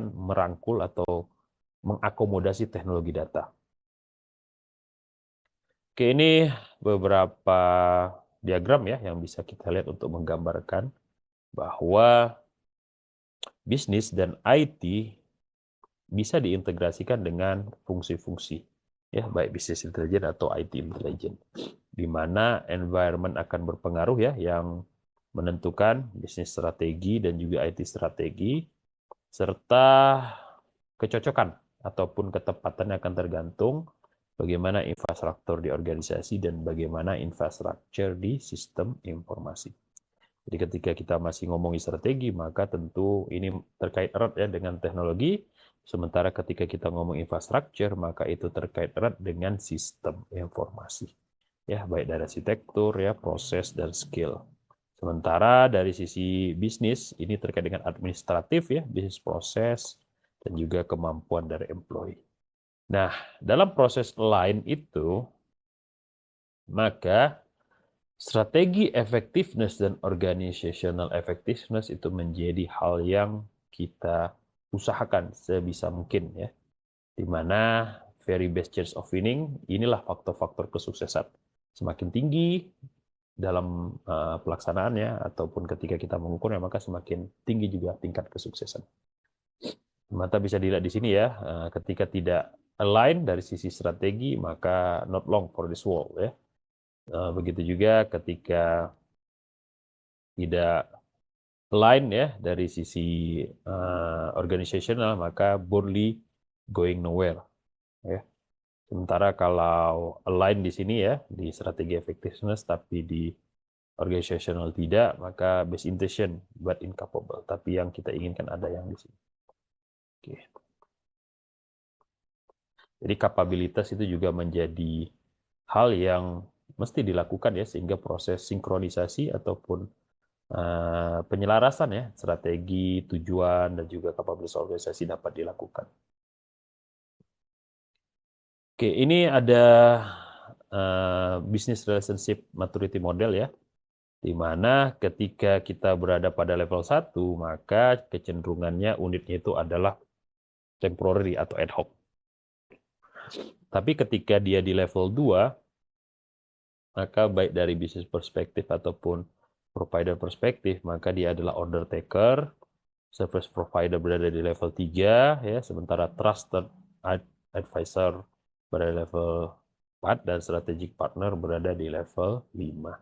merangkul atau mengakomodasi teknologi data. Oke, ini beberapa diagram ya yang bisa kita lihat untuk menggambarkan bahwa bisnis dan IT bisa diintegrasikan dengan fungsi-fungsi ya, baik bisnis intelligence atau IT intelligence, di mana environment akan berpengaruh ya, yang menentukan bisnis strategi dan juga IT strategi, serta kecocokan ataupun ketepatannya akan tergantung bagaimana infrastruktur di organisasi dan bagaimana infrastruktur di sistem informasi. Jadi ketika kita masih ngomongin strategi, maka tentu ini terkait erat ya dengan teknologi. Sementara ketika kita ngomong infrastruktur, maka itu terkait erat dengan sistem informasi. Ya, baik dari arsitektur, ya, proses, dan skill. Sementara dari sisi bisnis, ini terkait dengan administratif ya, bisnis proses, dan juga kemampuan dari employee. Nah, dalam proses lain itu, maka strategi effectiveness dan organizational effectiveness itu menjadi hal yang kita usahakan sebisa mungkin ya. Di mana very best chance of winning, inilah faktor-faktor kesuksesan. Semakin tinggi dalam pelaksanaannya ataupun ketika kita mengukurnya, maka semakin tinggi juga tingkat kesuksesan. Mata bisa dilihat di sini ya, ketika tidak align dari sisi strategi, maka not long for this world ya. Begitu juga ketika tidak align ya dari sisi organizational, maka boldly going nowhere ya. Sementara kalau align di sini ya di strategi effectiveness tapi di organizational tidak, maka best intention but incapable. Tapi yang kita inginkan ada yang di sini. Oke. Jadi kapabilitas itu juga menjadi hal yang mesti dilakukan ya, sehingga proses sinkronisasi ataupun penyelarasan ya strategi, tujuan, dan juga kapabilitas organisasi dapat dilakukan. Oke, ini ada business relationship maturity model ya, di mana ketika kita berada pada level 1, maka kecenderungannya unitnya itu adalah temporary atau ad hoc. Tapi ketika dia di level 2, maka baik dari bisnis perspektif ataupun provider perspektif, maka dia adalah order taker, service provider berada di level 3, ya, sementara trusted advisor berada di level 4, dan strategic partner berada di level 5.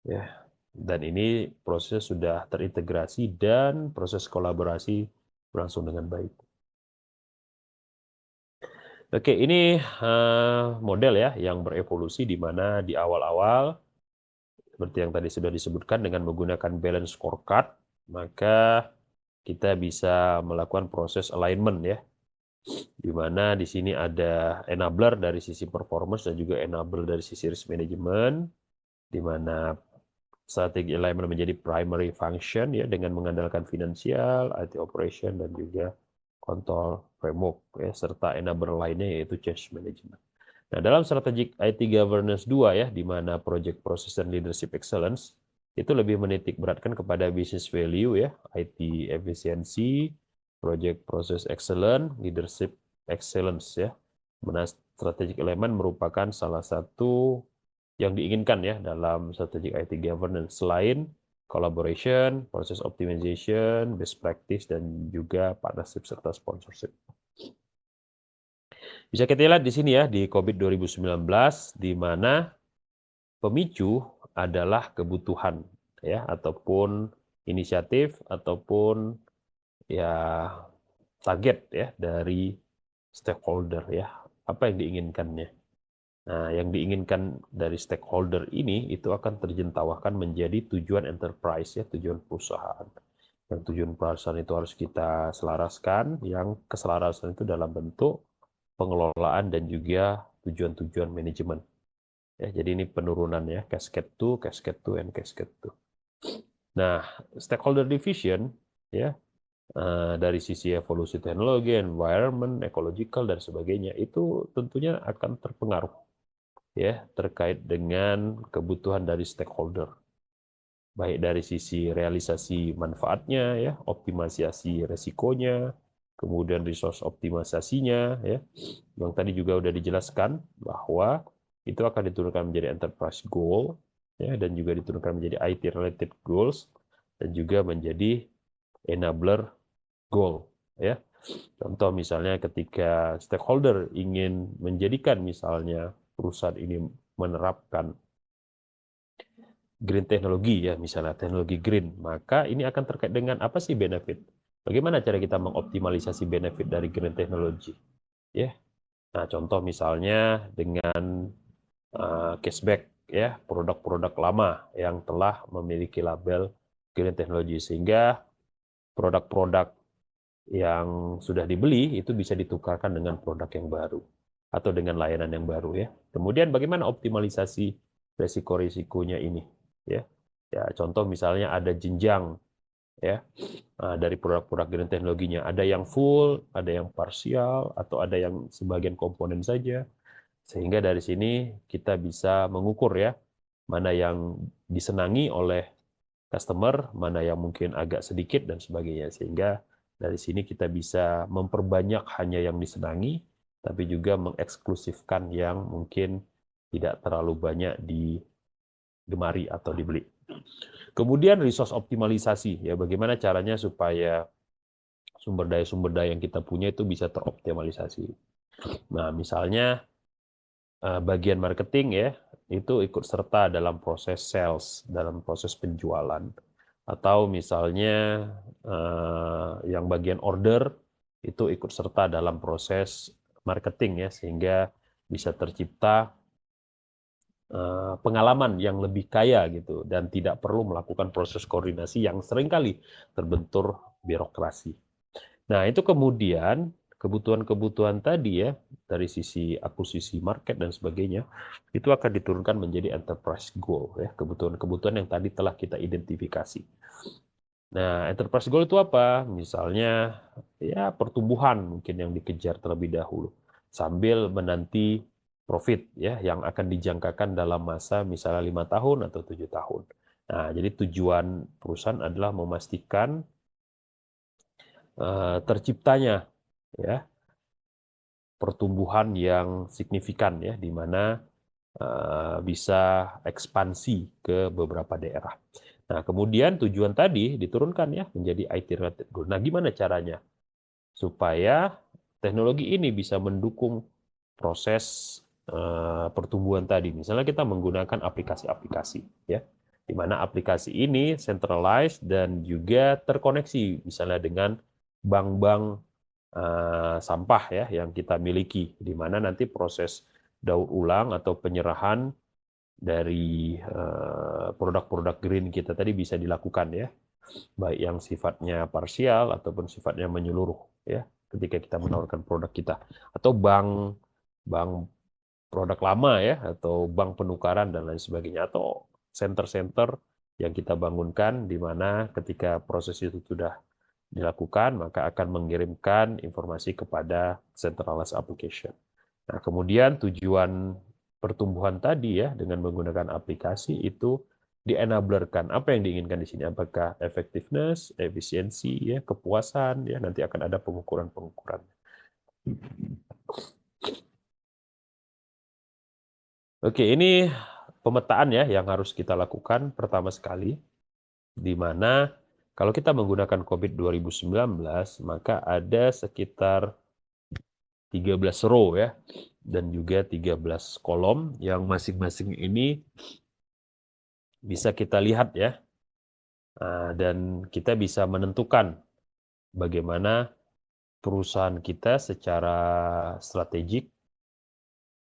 Ya, dan ini proses sudah terintegrasi dan proses kolaborasi berlangsung dengan baik. Oke, ini model ya yang berevolusi, di mana di awal-awal seperti yang tadi sudah disebutkan, dengan menggunakan balance scorecard, maka kita bisa melakukan proses alignment ya, di mana di sini ada enabler dari sisi performance dan juga enabler dari sisi risk management, di mana strategi alignment menjadi primary function ya, dengan mengandalkan finansial, IT operation, dan juga control framework ya, serta enabler lainnya yaitu change management. Nah, dalam strategic IT governance 2 ya, di mana project process dan leadership excellence itu lebih menitik beratkan kepada business value ya, IT efficiency, project process excellence, leadership excellence ya. Mana strategic element merupakan salah satu yang diinginkan ya dalam strategic IT governance, selain collaboration, process optimization, best practice, dan juga partnership serta sponsorship. Bisa kita lihat di sini ya, di COVID 2019, di mana pemicu adalah kebutuhan ya, ataupun inisiatif, ataupun ya target ya dari stakeholder ya, apa yang diinginkannya. Nah, yang diinginkan dari stakeholder ini itu akan terjentawahkan menjadi tujuan enterprise ya, tujuan perusahaan. Yang tujuan perusahaan itu harus kita selaraskan, yang keselarasan itu dalam bentuk pengelolaan dan juga tujuan-tujuan manajemen. Ya, jadi ini penurunan ya, cascade to, and cascade to. Nah, stakeholder division ya, dari sisi evolusi teknologi, environment, ecological, dan sebagainya, itu tentunya akan terpengaruh ya terkait dengan kebutuhan dari stakeholder. baik dari sisi realisasi manfaatnya, ya, optimalisasi resikonya, kemudian resource optimalisasinya, ya, yang tadi juga udah dijelaskan bahwa itu akan diturunkan menjadi enterprise goal, ya, dan juga diturunkan menjadi IT related goals, dan juga menjadi enabler goal, ya. Contoh misalnya ketika stakeholder ingin menjadikan misalnya perusahaan ini menerapkan green teknologi, ya, misalnya teknologi green, maka ini akan terkait dengan apa sih benefit? Bagaimana cara kita mengoptimalisasi benefit dari green teknologi? Ya. Nah, contoh misalnya dengan cashback, ya, produk-produk lama yang telah memiliki label green teknologi, sehingga produk-produk yang sudah dibeli itu bisa ditukarkan dengan produk yang baru atau dengan layanan yang baru, ya. Kemudian bagaimana optimalisasi resiko-risikonya ini, ya. Ya, contoh misalnya ada jenjang, ya, dari produk-produk green teknologinya, ada yang full, ada yang parsial, atau ada yang sebagian komponen saja, sehingga dari sini kita bisa mengukur, ya, mana yang disenangi oleh customer, mana yang mungkin agak sedikit dan sebagainya, sehingga dari sini kita bisa memperbanyak hanya yang disenangi, tapi juga mengeksklusifkan yang mungkin tidak terlalu banyak digemari atau dibeli. Kemudian resource optimalisasi, ya, bagaimana caranya supaya sumber daya yang kita punya itu bisa teroptimalisasi. Nah, misalnya bagian marketing, ya, itu ikut serta dalam proses sales, dalam proses penjualan. Atau misalnya yang bagian order itu ikut serta dalam proses marketing, ya, sehingga bisa tercipta pengalaman yang lebih kaya gitu, dan tidak perlu melakukan proses koordinasi yang seringkali terbentur birokrasi. Nah, itu kemudian kebutuhan-kebutuhan tadi, ya, dari sisi akuisisi market dan sebagainya, itu akan diturunkan menjadi enterprise goal, ya, kebutuhan-kebutuhan yang tadi telah kita identifikasi. Nah, enterprise goal itu apa? Misalnya, ya, pertumbuhan mungkin yang dikejar terlebih dahulu, sambil menanti profit, ya, yang akan dijangkakan dalam masa misalnya 5 tahun atau 7 tahun. Nah, jadi tujuan perusahaan adalah memastikan terciptanya, ya, pertumbuhan yang signifikan, ya, di mana bisa ekspansi ke beberapa daerah. Nah, kemudian tujuan tadi diturunkan, ya, menjadi IT related goal. Nah, gimana caranya supaya teknologi ini bisa mendukung proses pertumbuhan tadi? Misalnya kita menggunakan aplikasi-aplikasi, ya, di mana aplikasi ini centralized dan juga terkoneksi misalnya dengan bank-bank sampah, ya, yang kita miliki, di mana nanti proses daur ulang atau penyerahan dari produk-produk green kita tadi bisa dilakukan, ya, baik yang sifatnya parsial ataupun sifatnya menyeluruh, ya, ketika kita menawarkan produk kita, atau bank produk lama, ya, atau bank penukaran dan lain sebagainya, atau center-center yang kita bangunkan di mana ketika proses itu sudah dilakukan, maka akan mengirimkan informasi kepada centralized application. Nah, kemudian tujuan pertumbuhan tadi, ya, dengan menggunakan aplikasi itu di-enablerkan. Apa yang diinginkan di sini? Apakah effectiveness, efisiensi, ya, kepuasan, ya, nanti akan ada pengukuran-pengukuran. Oke, ini pemetaan, ya, yang harus kita lakukan pertama sekali, di mana kalau kita menggunakan COVID 2019, maka ada sekitar 13 row, ya, dan juga 13 kolom yang masing-masing ini bisa kita lihat, ya, dan kita bisa menentukan bagaimana perusahaan kita secara strategik,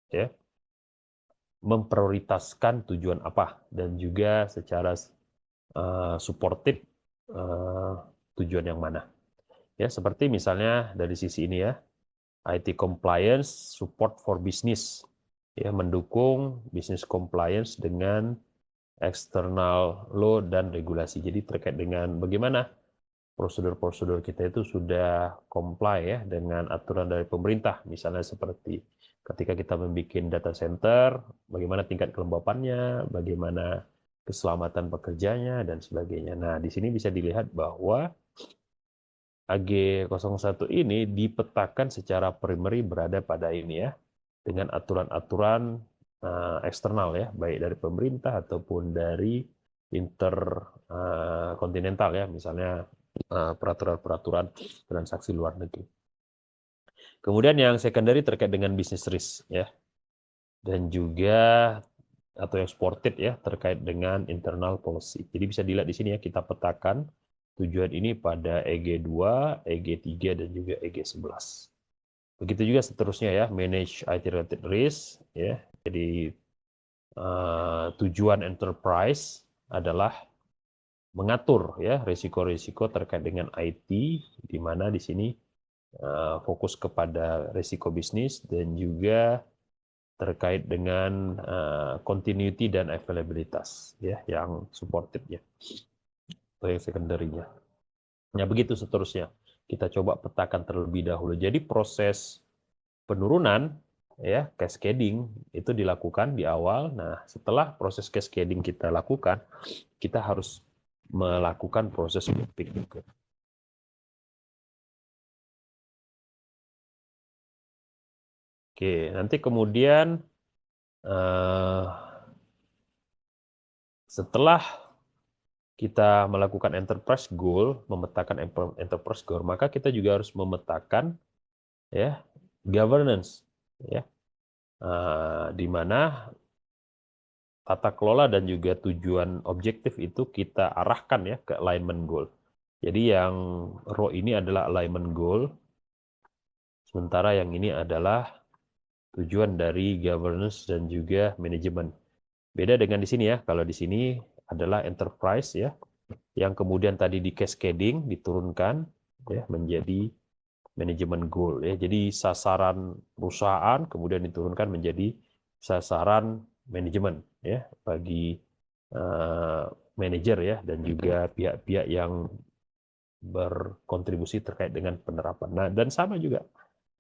ya, memprioritaskan tujuan apa, dan juga secara suportif tujuan yang mana. Ya, seperti misalnya dari sisi ini, ya, IT compliance support for business, ya, mendukung business compliance dengan external law dan regulasi. Jadi terkait dengan bagaimana prosedur-prosedur kita itu sudah comply, ya, dengan aturan dari pemerintah. Misalnya seperti ketika kita membuat data center, bagaimana tingkat kelembapannya, bagaimana keselamatan pekerjanya, dan sebagainya. Nah, di sini bisa dilihat bahwa AG01 ini dipetakan secara primary berada pada ini ya, dengan aturan-aturan eksternal ya, baik dari pemerintah ataupun dari interkontinental ya, misalnya peraturan-peraturan transaksi luar negeri. Kemudian yang secondary terkait dengan business risk ya, dan juga atau yang supported ya terkait dengan internal policy. Jadi bisa dilihat di sini ya, kita petakan tujuan ini pada EG2, EG3 dan juga EG11. Begitu juga seterusnya ya, manage IT related risk ya. Jadi tujuan enterprise adalah mengatur ya risiko-risiko terkait dengan IT, di mana di sini fokus kepada risiko bisnis dan juga terkait dengan continuity dan availabilitas ya yang supported ya, atau yang secondary-nya. Nah, begitu seterusnya. Kita coba petakan terlebih dahulu. Jadi proses penurunan ya, cascading itu dilakukan di awal. Nah, setelah proses cascading kita lakukan, kita harus melakukan proses mapping juga. Oke, nanti kemudian setelah kita melakukan enterprise goal, memetakan enterprise goal, maka kita juga harus memetakan ya governance ya, di mana tata kelola dan juga tujuan objektif itu kita arahkan ya ke alignment goal. Jadi yang row ini adalah alignment goal, sementara yang ini adalah tujuan dari governance dan juga manajemen. Beda dengan di sini ya, kalau di sini adalah enterprise ya, yang kemudian tadi di cascading diturunkan ya menjadi manajemen goal ya. Jadi sasaran perusahaan kemudian diturunkan menjadi sasaran manajemen ya bagi manajer ya dan juga pihak-pihak yang berkontribusi terkait dengan penerapan. Nah, dan sama juga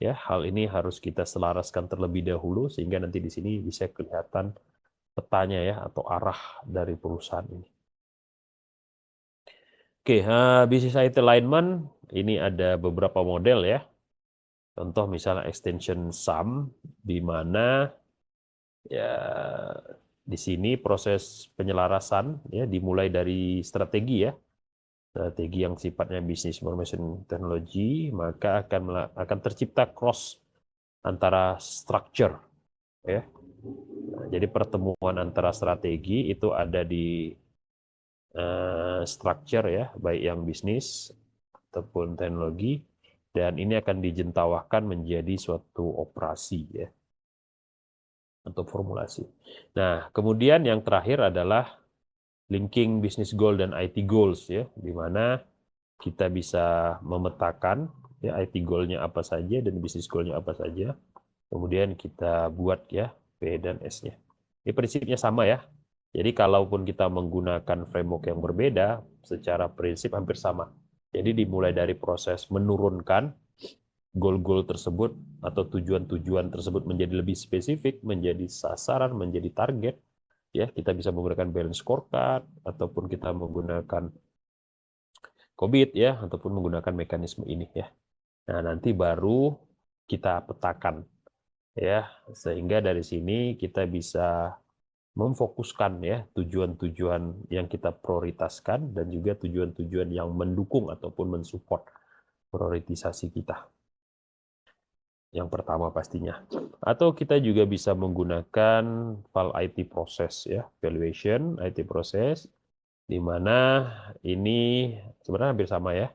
ya, hal ini harus kita selaraskan terlebih dahulu sehingga nanti di sini bisa kelihatan petanya ya atau arah dari perusahaan ini. Oke, business IT alignment ini ada beberapa model ya. Contoh misalnya extension sum, di mana ya di sini proses penyelarasan ya dimulai dari strategi ya, strategi yang sifatnya business information technology, maka akan tercipta cross antara structure ya. Nah, jadi pertemuan antara strategi itu ada di structure ya, baik yang bisnis ataupun teknologi, dan ini akan dijentawahkan menjadi suatu operasi ya, untuk formulasi. Nah, kemudian yang terakhir adalah linking business goal dan IT goals ya, di mana kita bisa memetakan ya IT goal-nya apa saja dan business goal-nya apa saja. Kemudian kita buat ya P dan S-nya. Ini prinsipnya sama ya. Jadi kalaupun kita menggunakan framework yang berbeda, secara prinsip hampir sama. Jadi dimulai dari proses menurunkan goal-goal tersebut atau tujuan-tujuan tersebut menjadi lebih spesifik, menjadi sasaran, menjadi target. Ya, kita bisa menggunakan balance scorecard ataupun kita menggunakan COBIT ya, ataupun menggunakan mekanisme ini ya. Nah, nanti baru kita petakan ya, sehingga dari sini kita bisa memfokuskan ya tujuan-tujuan yang kita prioritaskan dan juga tujuan-tujuan yang mendukung ataupun mensupport prioritisasi kita. Yang pertama pastinya. Atau kita juga bisa menggunakan file IT proses ya, valuation IT proses, di mana ini sebenarnya hampir sama ya.